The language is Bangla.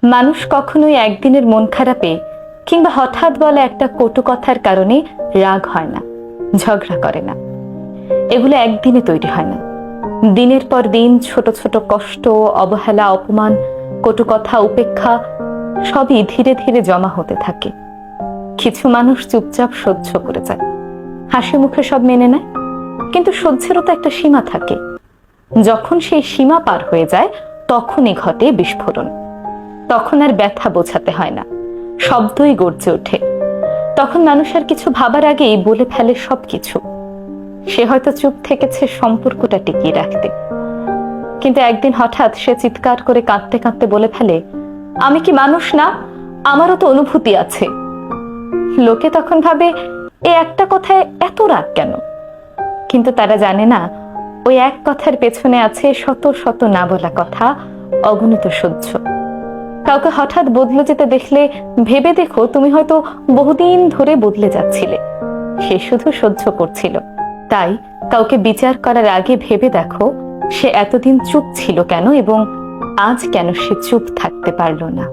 মানুষ কখনোই একদিনের মন খারাপে কিংবা হঠাৎ বলা একটা কটু কথার কারণে রাগ হয় না, ঝগড়া করে না। এগুলো একদিনে তৈরি হয় না। দিনের পর দিন ছোট ছোট কষ্ট, অবহেলা, অপমান, কটু কথা, উপেক্ষা সবই ধীরে ধীরে জমা হতে থাকে। কিছু মানুষ চুপচাপ সহ্য করে যায়, হাসি মুখে সব মেনে নেয়। কিন্তু সহ্যেরও তো একটা সীমা থাকে। যখন সেই সীমা পার হয়ে যায় তখনই ঘটে বিস্ফোরণ। তখন আর ব্যথা বোঝাতে হয় না, শব্দই গর্জে ওঠে। তখন মানুষ আর কিছু ভাবার আগেই বলে ফেলে সবকিছু। সে হয়তো চুপ থেকেছে সম্পর্কটা টিকিয়ে রাখতে, কিন্তু একদিন হঠাৎ সে চিৎকার করে কাঁদতে কাঁদতে বলে ফেলে, আমি কি মানুষ না? আমারও তো অনুভূতি আছে। লোকে তখন ভাবে, এ একটা কথায় এত রাগ কেন? কিন্তু তারা জানে না, ওই এক কথার পেছনে আছে শত শত না বলা কথা, অগণিত সহ্য। কাউকে হঠাৎ বদলে যেতে দেখলে ভেবে দেখো, তুমি হয়তো বহুদিন ধরে বদলে যাচ্ছিলে। সে শুধু সহ্য করছিল। তাই কাউকে বিচার করার আগে ভেবে দেখো, সে এতদিন চুপ ছিল কেন এবং আজ কেন সে চুপ থাকতে পারল না।